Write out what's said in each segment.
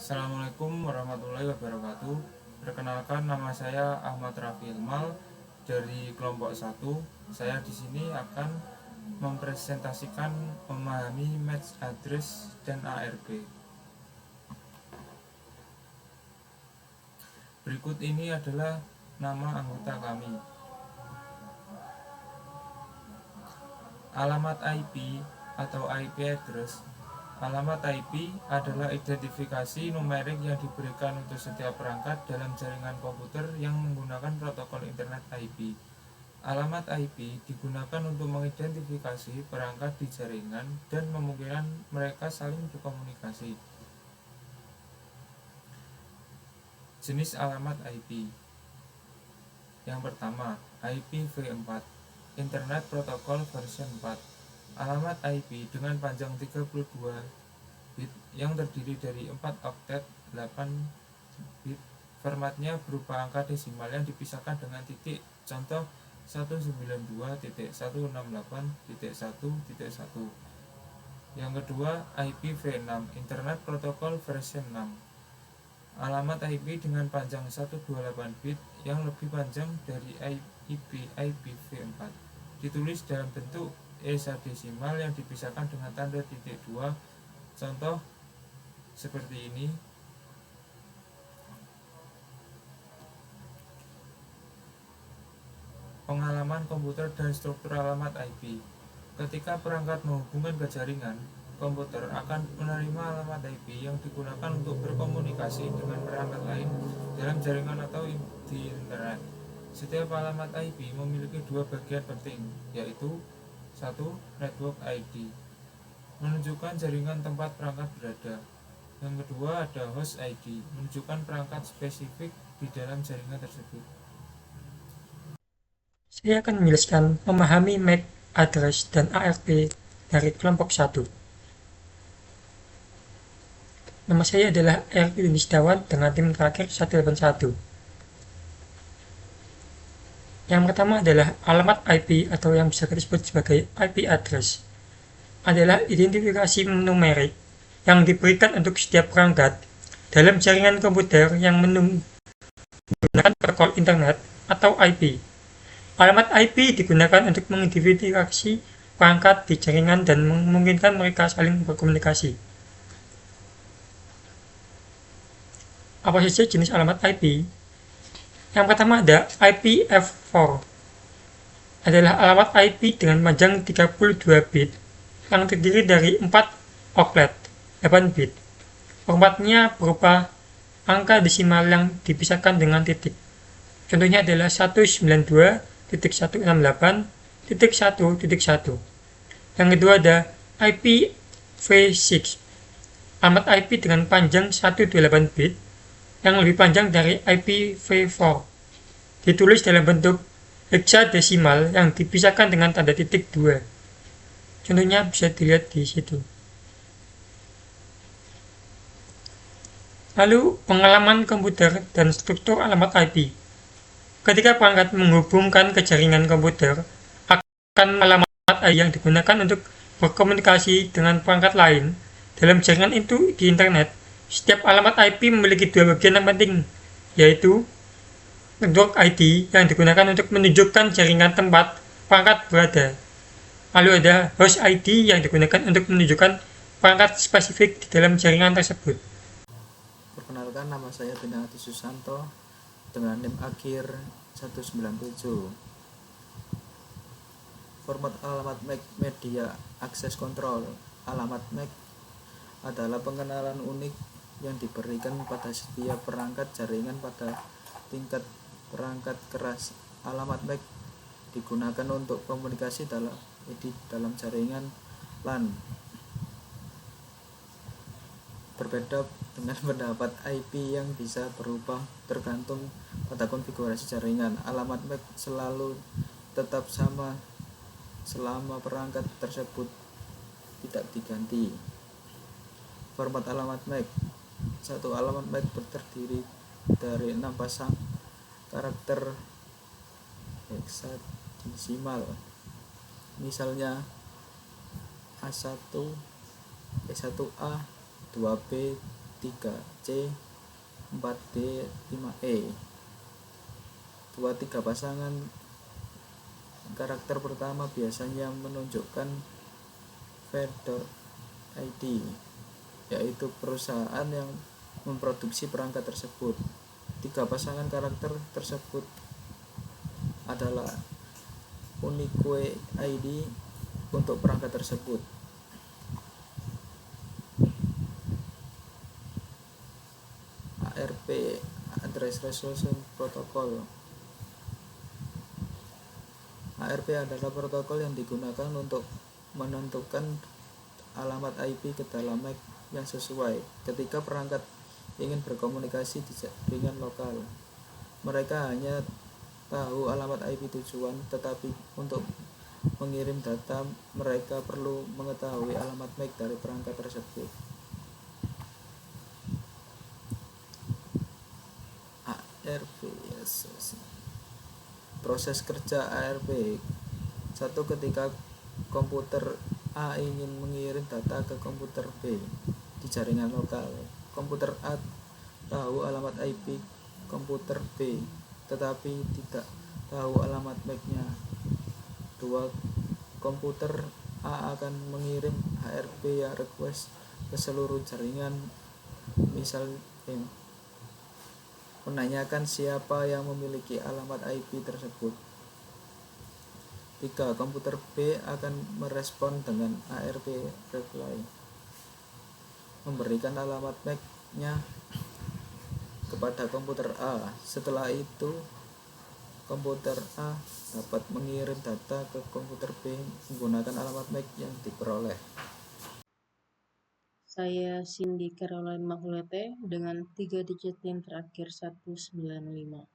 Assalamualaikum warahmatullahi wabarakatuh. Perkenalkan, nama saya Ahmad Raffi Ilmal dari kelompok 1. Saya di sini akan mempresentasikan memahami match address dan ARP. Berikut ini adalah nama anggota kami. Alamat IP atau IP address. Alamat IP adalah identifikasi numerik yang diberikan untuk setiap perangkat dalam jaringan komputer yang menggunakan protokol internet IP. Alamat IP digunakan untuk mengidentifikasi perangkat di jaringan dan memungkinkan mereka saling berkomunikasi. Jenis alamat IP. Yang pertama, IPv4, Internet Protocol version 4. Alamat IP dengan panjang 32 bit yang terdiri dari 4 oktet 8 bit. Formatnya berupa angka desimal yang dipisahkan dengan titik. Contoh 192.168.1.1. Yang kedua, IPv6, Internet Protocol version 6. Alamat IP dengan panjang 128 bit yang lebih panjang dari IPv4. Ditulis dalam bentuk hexadesimal yang dipisahkan dengan tanda titik 2. Contoh seperti ini. Pengalaman komputer dan struktur alamat IP. Ketika perangkat menghubungkan ke jaringan, komputer akan menerima alamat IP yang digunakan untuk berkomunikasi dengan perangkat lain dalam jaringan atau di internet. Setiap alamat IP memiliki dua bagian penting, yaitu 1. Network ID, menunjukkan jaringan tempat perangkat berada. Yang kedua ada host ID, menunjukkan perangkat spesifik di dalam jaringan tersebut. Saya akan menjelaskan memahami MAC address dan ARP dari kelompok 1. Nama saya adalah R. Yunisdawan dengan tim terakhir 181. Yang pertama adalah alamat IP atau yang bisa kita sebut sebagai IP address. Adalah identifikasi numerik yang diberikan untuk setiap perangkat dalam jaringan komputer yang menggunakan protokol internet atau IP. Alamat IP digunakan untuk mengidentifikasi perangkat di jaringan dan memungkinkan mereka saling berkomunikasi. Apa saja jenis alamat IP? Yang pertama ada IPv4. Adalah alamat IP dengan panjang 32 bit yang terdiri dari 4 oklet 8 bit. Formatnya berupa angka desimal yang dipisahkan dengan titik. Contohnya adalah 192.168.1.1. Yang kedua ada IPv6. Alamat IP dengan panjang 128 bit yang lebih panjang dari IPv4. Ditulis dalam bentuk hexadesimal yang dipisahkan dengan tanda titik 2. Contohnya bisa dilihat di situ. Lalu pengalaman komputer dan struktur alamat IP. Ketika perangkat menghubungkan ke jaringan komputer, akan alamat IP yang digunakan untuk berkomunikasi dengan perangkat lain dalam jaringan itu di internet. Setiap alamat IP memiliki dua bagian yang penting, yaitu network ID yang digunakan untuk menunjukkan jaringan tempat perangkat berada. Lalu ada host ID yang digunakan untuk menunjukkan perangkat spesifik di dalam jaringan tersebut. Perkenalkan, nama saya Pinangati Susanto dengan NIM akhir 197. Format alamat MAC Media Access Control. Alamat MAC adalah pengenalan unik yang diberikan pada setiap perangkat jaringan pada tingkat perangkat keras. Alamat MAC digunakan untuk komunikasi dalam jaringan LAN. Berbeda dengan pendapat IP yang bisa berubah tergantung pada konfigurasi jaringan. Alamat MAC selalu tetap sama selama perangkat tersebut tidak diganti. Format alamat MAC. Satu alamat MAC terdiri dari 6 pasang karakter hexadesimal. Misalnya A1, E1A, 2B, 3C, 4D, 5E. Tiga pasangan karakter pertama biasanya menunjukkan vendor ID, yaitu perusahaan yang memproduksi perangkat tersebut. Tiga pasangan karakter tersebut adalah unique ID untuk perangkat tersebut. ARP, Address Resolution Protocol. ARP adalah protokol yang digunakan untuk menentukan alamat IP ke dalam MAC yang sesuai ketika perangkat ingin berkomunikasi di jaringan lokal. Mereka hanya tahu alamat IP tujuan, tetapi untuk mengirim data mereka perlu mengetahui alamat MAC dari perangkat tersebut. ARP, proses kerja ARP. Satu, ketika komputer A ingin mengirim data ke komputer B di jaringan lokal, komputer A tahu alamat IP komputer B tetapi tidak tahu alamat MAC-nya. 2, komputer A akan mengirim ARP ya request ke seluruh jaringan, misal menanyakan siapa yang memiliki alamat IP tersebut. 3, komputer B akan merespon dengan ARP reply, memberikan alamat MAC-nya kepada komputer A. Setelah itu, komputer A dapat mengirim data ke komputer B menggunakan alamat MAC yang diperoleh. Saya Cindy Caroline Mahulete dengan 3 digit PIN terakhir 195.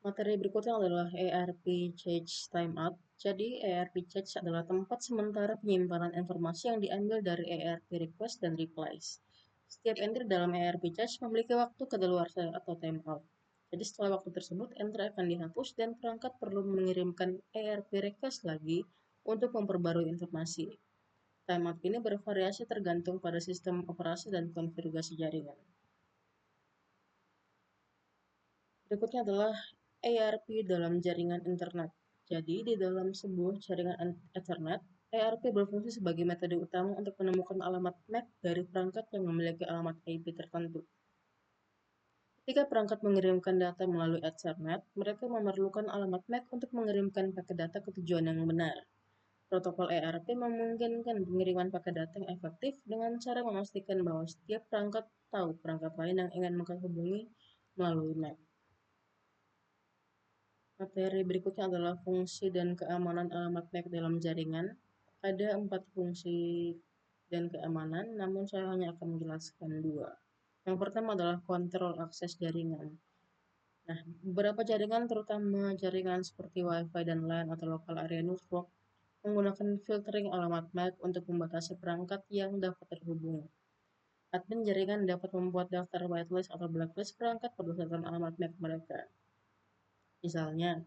Materi berikutnya adalah ARP Cache Timeout. Jadi, ARP Cache adalah tempat sementara penyimpanan informasi yang diambil dari ARP request dan replies. Setiap entry dalam ARP Cache memiliki waktu kadaluarsa atau timeout. Jadi setelah waktu tersebut, entry akan dihapus dan perangkat perlu mengirimkan ARP request lagi untuk memperbarui informasi. Timeout ini bervariasi tergantung pada sistem operasi dan konfigurasi jaringan. Berikutnya adalah ARP dalam jaringan internet. Jadi, di dalam sebuah jaringan Ethernet, ARP berfungsi sebagai metode utama untuk menemukan alamat MAC dari perangkat yang memiliki alamat IP tertentu. Ketika perangkat mengirimkan data melalui Ethernet, mereka memerlukan alamat MAC untuk mengirimkan paket data ke tujuan yang benar. Protokol ARP memungkinkan pengiriman paket data yang efektif dengan cara memastikan bahwa setiap perangkat tahu perangkat lain yang ingin menghubungi melalui MAC. Materi berikutnya adalah fungsi dan keamanan alamat MAC dalam jaringan. Ada 4 fungsi dan keamanan, namun saya hanya akan menjelaskan 2. Yang pertama adalah kontrol akses jaringan. Nah, beberapa jaringan, terutama jaringan seperti Wi-Fi dan LAN atau local area network, menggunakan filtering alamat MAC untuk membatasi perangkat yang dapat terhubung. Admin jaringan dapat membuat daftar whitelist atau blacklist perangkat berdasarkan alamat MAC mereka. Misalnya,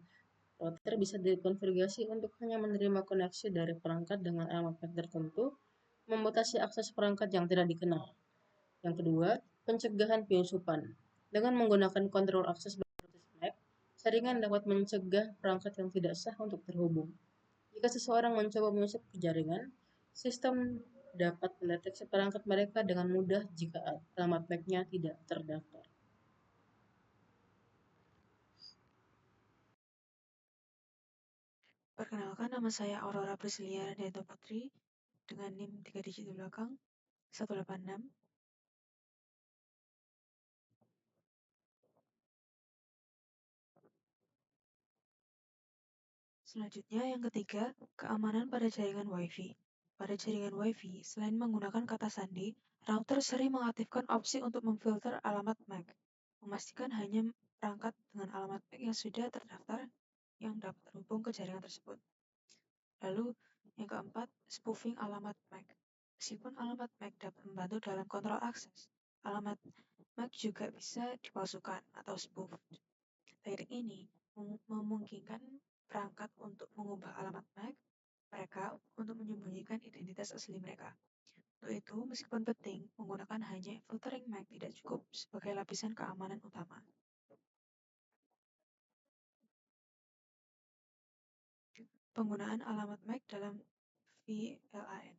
router bisa dikonfigurasi untuk hanya menerima koneksi dari perangkat dengan alamat MAC tertentu, membatasi akses perangkat yang tidak dikenal. Yang kedua, pencegahan penyusupan. Dengan menggunakan kontrol akses berbasis MAC, jaringan dapat mencegah perangkat yang tidak sah untuk terhubung. Jika seseorang mencoba menyusup ke jaringan, sistem dapat mendeteksi perangkat mereka dengan mudah jika alamat MAC-nya tidak terdaftar. Perkenalkan, nama saya Aurora Priscilia Radianto Putri dengan NIM 3 digit di belakang 186. Selanjutnya, yang ketiga, keamanan pada jaringan Wi-Fi. Pada jaringan Wi-Fi, selain menggunakan kata sandi, router sering mengaktifkan opsi untuk memfilter alamat MAC, memastikan hanya perangkat dengan alamat MAC yang sudah terdaftar yang dapat terhubung ke jaringan tersebut. Lalu, yang keempat, spoofing alamat MAC. Meskipun alamat MAC dapat membantu dalam kontrol akses, alamat MAC juga bisa dipalsukan atau spoof. Teknik ini memungkinkan perangkat untuk mengubah alamat MAC mereka untuk menyembunyikan identitas asli mereka. Untuk itu, meskipun penting, menggunakan hanya filtering MAC tidak cukup sebagai lapisan keamanan utama. Penggunaan alamat MAC dalam VLAN.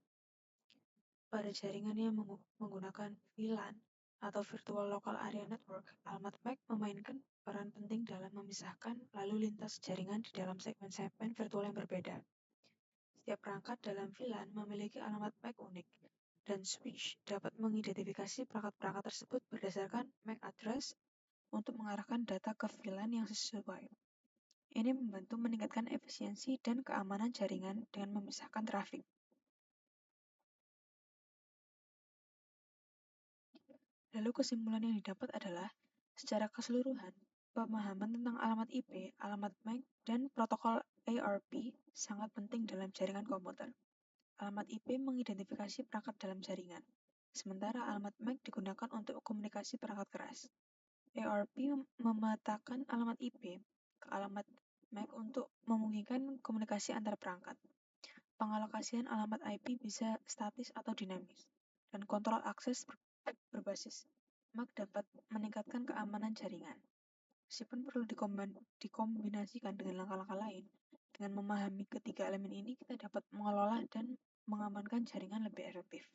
Pada jaringan yang menggunakan VLAN atau Virtual Local Area Network, alamat MAC memainkan peran penting dalam memisahkan lalu lintas jaringan di dalam segmen-segmen virtual yang berbeda. Setiap perangkat dalam VLAN memiliki alamat MAC unik, dan switch dapat mengidentifikasi perangkat-perangkat tersebut berdasarkan MAC address untuk mengarahkan data ke VLAN yang sesuai. Ini membantu meningkatkan efisiensi dan keamanan jaringan dengan memisahkan trafik. Lalu kesimpulan yang didapat adalah, secara keseluruhan, pemahaman tentang alamat IP, alamat MAC, dan protokol ARP sangat penting dalam jaringan komputer. Alamat IP mengidentifikasi perangkat dalam jaringan, sementara alamat MAC digunakan untuk komunikasi perangkat keras. ARP memetakan alamat IP ke alamat MAC untuk memungkinkan komunikasi antar perangkat. Pengalokasian alamat IP bisa statis atau dinamis, dan kontrol akses berbasis MAC dapat meningkatkan keamanan jaringan. Meskipun perlu dikombinasikan dengan langkah-langkah lain, dengan memahami ketiga elemen ini kita dapat mengelola dan mengamankan jaringan lebih efektif.